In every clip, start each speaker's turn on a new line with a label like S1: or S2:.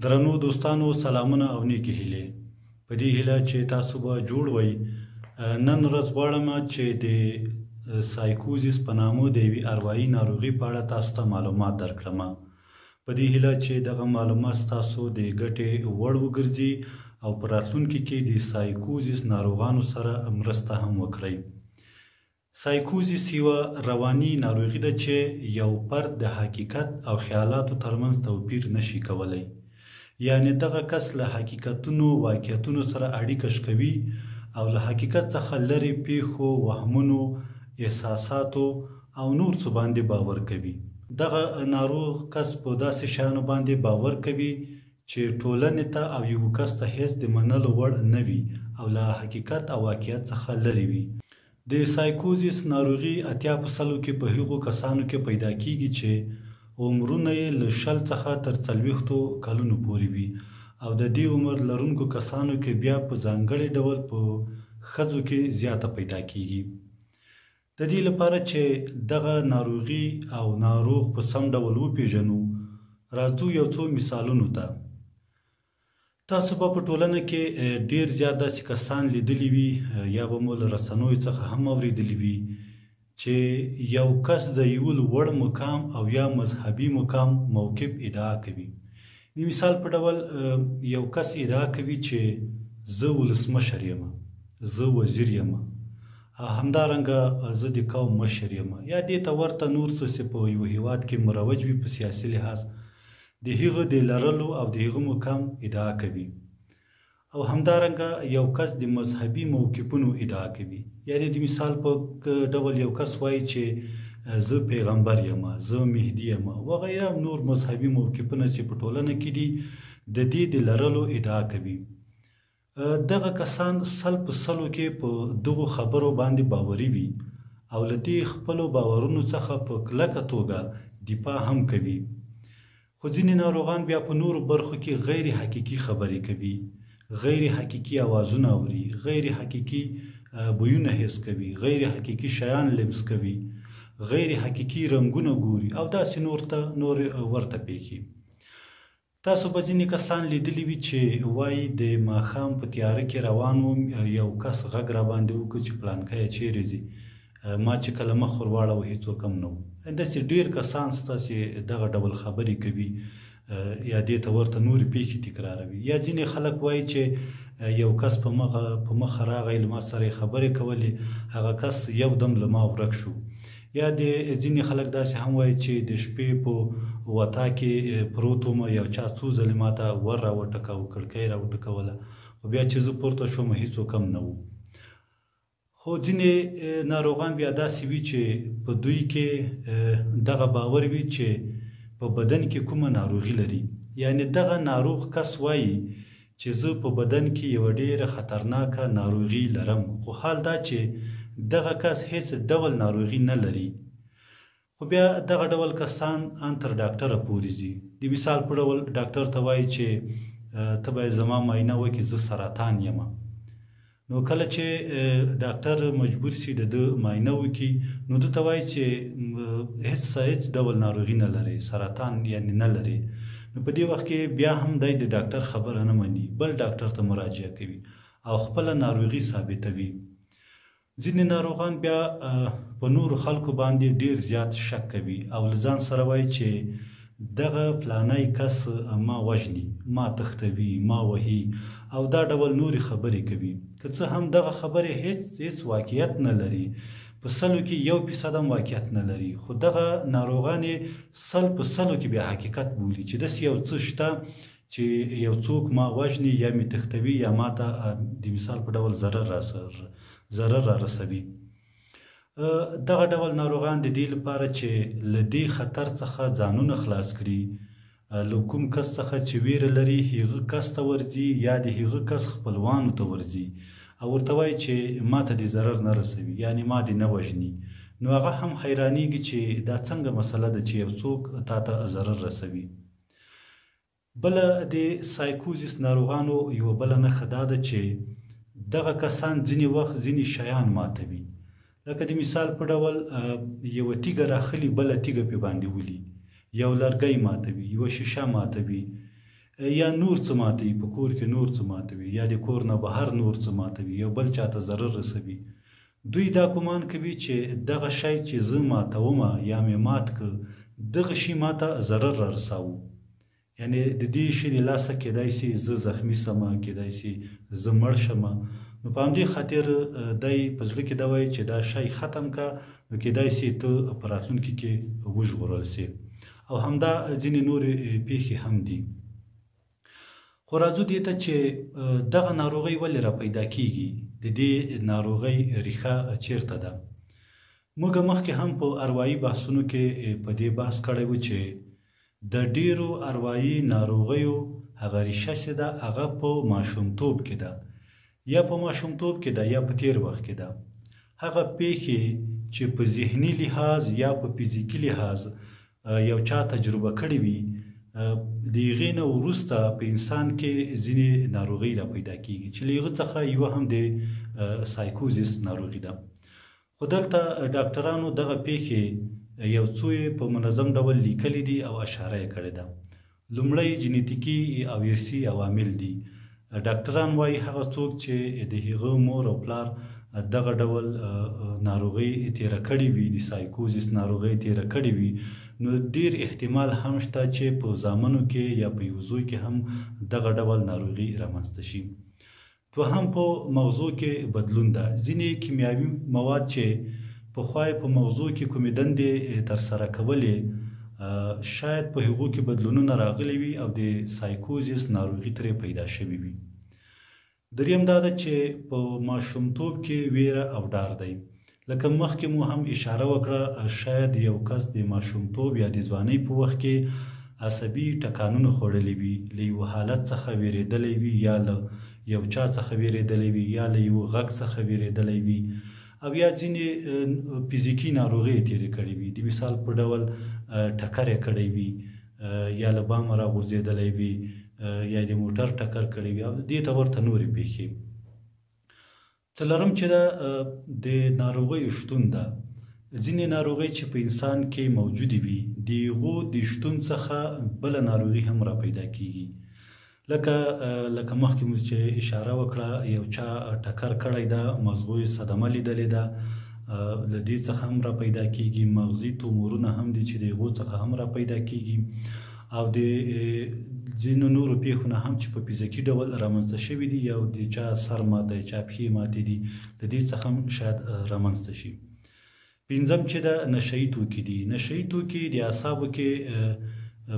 S1: درنو دوستانو سلامونه او نیکی هیلې په دې هیله چې تاسو به جوړ وئ. نن ورځ غواړم چې د سایکوزیس په نامه د یوې اروايي ناروغۍ په اړه تاسو ته معلومات درکړم. په دې هیله چې دغه معلومات تاسو د ګټې وړ وګرځي او په راتلونکي کې د سایکوزیس ناروغانو سره مرسته هم وکړئ. سایکوزیس یوه رواني ناروغي ده چې یو فرد د حقیقت او خیالاتو ترمنځ توپیر نشي کولی. یعنی دغه کس له حقیقتونو واقعیتونو سره اړیکه شکوي او له حقیقت څخه لرې پیښو، وهمونو، احساساتو او نور څه باندې باور کوي. دغه ناروغ کس په داسې شیانو باندې باور کوي چې ټولنې ته او یو کس ته هیڅ د منلو وړ نه وي او له حقیقت او واقعیت څخه لرې وي. د سایکوزیس ناروغي 80% کې په هغو کسانو کې پیدا کیږي چې عمرونه یې له 0 څخه تر 40 کلونو پورې وي او د دې عمر لرونکو کسانو کې بیا په ځانګړي ډول په ښځو کې زیاته پیدا کیږي. د دې لپاره چې دغه ناروغي او ناروغ په سم ډول وپیژنو، راځو یو څو مثالونو ته. تاسو په ټولنه کې ډیر زیات داسې کسان لیدلی وي یا به مو له رسنیو څخه هم اوریدلی وي چې یو کس د یو لوړ مقام او یا مذهبي مقام موقف ادعا کوي. د مثال په ډول یو کس ادعا کوي چې زه ولسمشر یم، زه وزیر یم، همدارنګه زه د قوم مشر یم، یا دې ته ورته نور څه چې په یو هیواد کې مروج وي په سیاسي لحاظ د هغه د لرلو او د هغه مقام ادعا کوي. او همدارنګه یو کس د مذهبي موقفونو ادعا کوي. یعنی د مثال په ډول یو کس وایي چې زه پیغمبر یم، زه مهدي یم وغیره نور مذهبي موقفونه چې په ټولنه کې دي د دې د لرلو ادعا کوي. دغه کسان 100% کې په دغو خبرو باندې باوري وي او له دې خپلو باورونو څخه په کلکه توګه دفاع هم کوي. خو ځینې ناروغان بیا په نورو برخو کې غیر حقیقي خبرې کوي، غیر حقیقي اوازونه اوري، غیر حقیقي بویونه حس کوي، غیر حقیقي شیان لمس کوي، غیر حقیقي رنګونه ګوري او داسې نور ورته پیښې. تاسو به ځینې کسان لیدلی وي چې وایي د ماښام په تیاره کې روان وم، یو کس غږ را باندې وکړ چې پلانکی چیرې ځي، ما چې کله مخ ور واړوه هېڅوک هم نه و. داسې ډېر کسان شته چې دغه ډول خبرې کوي یا دې ته ورته نورې پیښې تکراروي. یا ځینې خلک وایي چې یو کس په مخه راغی، له ما سره یې خبرې کولې، هغه کس یو دم له ما ورک شو. یا د ځینې خلک داسې هم وایي چې د شپې په وتا کې پروت وم، یو چا څو ځلې ما ته ور را وټکاوه، کړکۍ را وټکوله، خو بیا چې زه پورته شوم هېڅوک هم نه و. خو ځینې ناروغان بیا داسې وي چې په دوی کې دغه باور وي چې په بدن کې کومه ناروغي لري. یعنی دغه ناروغ کس وایي چې زه په بدن کې یوه ډېره خطرناکه ناروغي لرم، خو حال دا چې دغه کس هیڅ ډول ناروغي نه لري. خو بیا دغه ډول کسان ان تر ډاکټره پورې ځي. د مثال په ډول ډاکټر ته وایي چې ته باید زما معاینه وکړې، زه سرطان یم. نو کله چې ډاکټر مجبور سي د ده معاینه وکړي، نو ده ته وایي چې هیڅ ډول ناروغي نه لري، سرطان یعنی نه لري. نو په دې وخت کې بیا هم دی د ډاکټر خبره نه مني، بل ډاکټر ته مراجعه کوي او خپله ناروغي ثابتوي. ځینې ناروغان بیا په نورو خلکو باندې ډیر زیات شک کوي او له ځان سره وایي چې دغه فلانی کس ما وژني، ما تښتوي، ما وهي او دا ډول نورې خبرې کوي. که څه هم دغه خبرې هیڅ واقعیت نه لري، په 100 کې 1% هم واقعیت نه لري، خو دغه ناروغان یې 100% کې بیا حقیقت بولي چې داسې یو څه شته چې یو څوک ما وژني یا مې تښتوي یا ما ته د مثال په ډول ضرر را رسوي. دغه ډول ناروغان د دې لپاره چې له دې خطر څخه ځانونه خلاص کړي، له کوم کس څخه چې ویره لري هغه کس ته ورځي یا د هغه کس خپلوانو ته ورځي او ورته وایي چې ما ته دې ضرر نه رسوي، یعنی ما دې نه وژني. نو هغه هم حیرانیږي چې دا څنګه مسله ده چې یو څوک تا ته ضرر رسوي. بله د سایکوزیس ناروغانو یوه بله نښه دا ده چې دغه کسان ځینې وخت ځینې شیان ماتوي. لکه د مثال په ډول یوه تیږه راخلي، بله تیږه پې باندې ولي، یو لرګی ماتوي، یوه شیشه ماتوي، یا نور څه ماتوي، په کور کې نور څه ماتوي، یا د کور نه بهر نور څه ماتوي، یو بل چاته ضرر رسوي. دوی دا ګمان کوي چې دغه شی چې زه ماتومه یا مې مات که دغه شي ماته ضرر را رساوه، یعنی د دې شي د لاسه کیدای شي زه زخمي سمه، کیدای شي زه مړ شمه. نو په همدې خاطر دی په زړه کې دا وایي چې دا شی ختم که، نو کیدای شي ته په راتلونکي کې وژغورل سي. او همدا ځینې نورې پیښې هم دي. خو راځو دې ته چې دغه ناروغۍ ولې را پیدا کیږي، د دې ناروغۍ ریښه چیرته ده. موږ مخکې هم په اروايي بحثونو کې په دې بحث کړی و چې د ډیرو اروايي ناروغیو هغه ریښه چې ده هغه په ماشومتوب کې ده، یا په ماشومتوب کې ده یا په تیر وخت کې ده. هغه پیښې چې په ذهني لحاظ یا په فزیکي لحاظ یو چا تجربه کړې وي، د هغې نه وروسته په انسان کې ځینې ناروغۍ را پیدا کیږي چې له هغه څخه یوه هم د سایکوزیس ناروغي ده. خو دلته ډاکټرانو دغه پیښې یو څو په منظم ډول لیکلي دي او اشاره یې کړې ده. لومړی جینیتیکي او ارثي عوامل دي. ډاکټران وایي هغه څوک چې د هغه مور او پلار دغه ډول ناروغۍ تیره کړې وي، د سایکوزیس ناروغۍ تیره کړې وي، نو ډیر احتمال هم شته چې په زامنو کې یا په یو زوی کې هم دغه ډول ناروغي رامنځته شي. دوهم په مغزو کې بدلون ده. ځینې کیمیاوي مواد چې پخوا په مغزو کې کومې دندې ترسره کولې شاید په هغو کې بدلونونه راغلي وي او د سایکوزیس ناروغي ترې پیدا شوې وي. دریم دا ده چې په ماشومتوب کې ویره او ډار دی. لکه مخکې مو هم اشاره وکړه، شاید یو کس د ماشومتوب یا د ځوانۍ په وخت کې عصبي ټکانونه خوړلي وي، له یو حالت څخه ویرېدلی وي، یا له یو چا څخه ویرېدلی وي، یا له یو غږ څخه ویرېدلی وي، او یا ځینې فزیکي ناروغۍ تېرې کړې وي. د مثال په ډول ټکر یې کړی وي، یا له بامه راغورځېدلی وي، یا د موټر ټکر کړی وي، او دې ته ورته نورې پیښې. څلورم چې ده د ناروغیو شتون ده. ځینې ناروغۍ چې په انسان کې موجودې وي، د هغو د شتون څخه بله ناروغي هم را پیدا کیږي. لکه مخکې مو چې اشاره وکړه، یو چا ټکر کړی ده، مغزو یې صدمه لیدلې ده، له دې څخه هم را پیدا کیږي. مغزي تومورونه هم دي چې د هغو څخه هم را پیدا کیږي، او د ځینو نورو پیښو نه هم چې په فزیکي ډول رامنځته شوي دي، یو د چا سر ماته، چا پښې ماتې دي، د دې څخه هم شاید رامنځته شي. پنځم چې ده نشهیي توکي دي. نشهیي توکي د اعصابو کې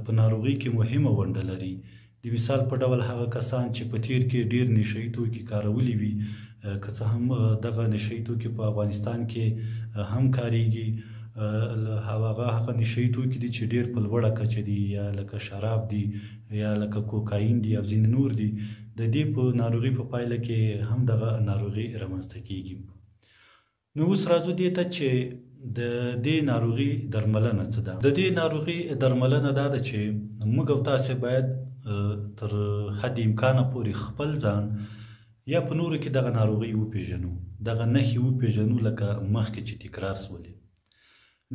S1: په ناروغۍ کې مهمه ونډه لري. د مثال په ډول هغه کسان چې په تیر کې ډیر نشهیي توکي کارولي وي، که څه هم دغه نشهیي توکي په افغانستان کې هم کاریږي، هغه نشهیي توکي دي چې ډیر په لوړه کچه دي، یا لکه شراب دي، یا لکه کوکاین دي، او ځینې نور دي. د دې په ناروغي په پایله کې هم دغه ناروغي رامنځته کیږي. نو اوس راځو دې ته چې د دې ناروغي درملنه څه ده. د دې ناروغي درملنه دا ده چې موږ او تاسې باید تر حد امکانه پورې خپل ځان یا په نورو کې دغه ناروغي وپېژنو، دغه نښې وپېژنو، لکه مخکې چې تکرار سولې.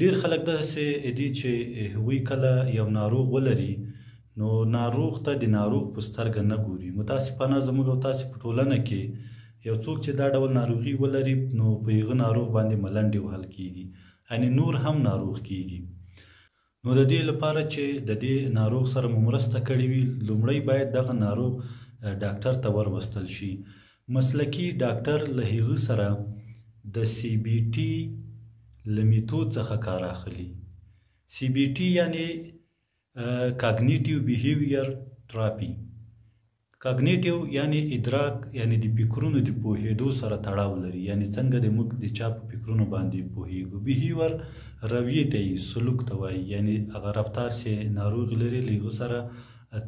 S1: ډیر خلک داسې دي چې هغوی کله یو ناروغ ولري، نو ناروغ ته د ناروغ په سترګه نه ګوري. متاسفانه زموږ او تاسې په ټولنه کې یو څوک چې دا ډول ناروغي ولري، نو په هغه ناروغ باندې ملنډې وهل کیږي، یعنې نور هم ناروغ کیږي. نو د دې لپاره چې د دې ناروغ سره مو مرسته کړې وي، لومړی باید دغه ناروغ ډاکټر ته وروستل شي. مسلکي ډاکټر له هغه سره د CBT له میتود څخه کار اخلي. CBT یعنې کاګنیټیو بیهیویر تراپي. کاګنیټیو یعنې ادراک، یعنې د فکرونو د پوهېدو سره تړاو لري، یعنې څنګه د موږ د چا په فکرونو باندې پوهېږو. بیهیویر رویې ته یې سلوک ته وایي، یعنې هغه رفتار چې ناروغ لري له هغه سره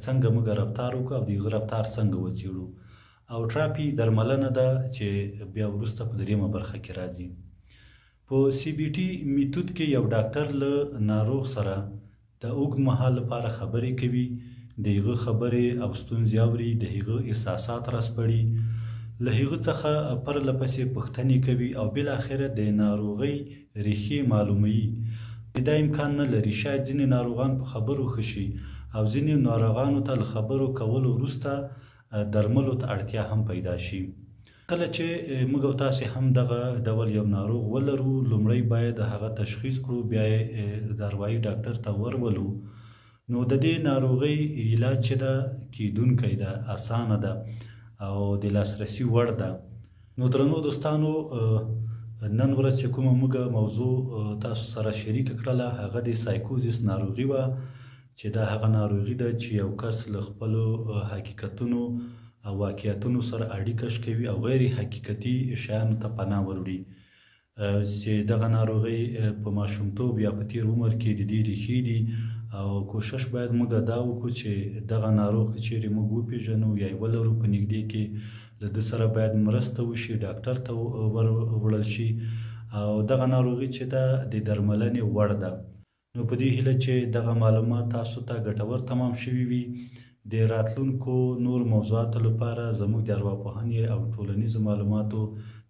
S1: څنګه موږ رفتار وکړو او د هغه رفتار څنګه وڅېړو. او تراپي درملنه ده چې بیا وروسته په دریمه برخه کې راځي. په CBT میتود کې یو ډاکټر له ناروغ سره د اوږد مهال لپاره خبرې کوي، د هغه خبرې او ستونزې اوري، د هغه احساسات راسپړي، له هغه څخه پرله پسې پوښتنې کوي، او بالاخره د ناروغۍ ریښې معلوموي. دا امکان نه لري، شاید ځینې ناروغان په خبرو ښه شي او ځینې ناروغانو ته له خبرو کولو وروسته درملو ته اړتیا هم پیدا شي. کله چې موږ او تاسې هم دغه ډول یو ناروغ ولرو، لومړی باید هغه تشخیص کړو، بیا یې د اروايي ډاکټر ته ورولو. نو د دې ناروغۍ علاج چې ده کیدونکی ده، اسانه ده او د لاسرسي وړ ده. نو درنو دوستانو، نن ورځ چې کومه موږ موضوع تاسو سره شریکه کړله هغه د سایکوزیس ناروغي وه، چې دا هغه ناروغي ده چې یو کس له خپلو حقیقتونو او واقعیتونو سره اړیکه شکوي او غیر حقیقتي شیانو ته پناه وروړي. چې دغه ناروغۍ په ماشومتوب یا په تیر عمر کې د دې ریښې دي او کوشش باید موږ دا وکړو چې دغه ناروغ که چیرې موږ وپېژنو یا یې ولرو په نږدې کې، له ده سره باید مرسته وشي، ډاکټر ته وړل شي او دغه ناروغي چې ده د درملنې وړ ده. نو په دې هیله چې دغه معلومات تاسو ته ګټور تمام شوي وي. د راتلونکو نور موضوعاتو لپاره زموږ د ارواپوهنې او ټولنیزو معلوماتو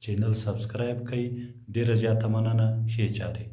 S1: چینل سبسکرایب کړئ. ډېره زیاته مننه. ښې چارې.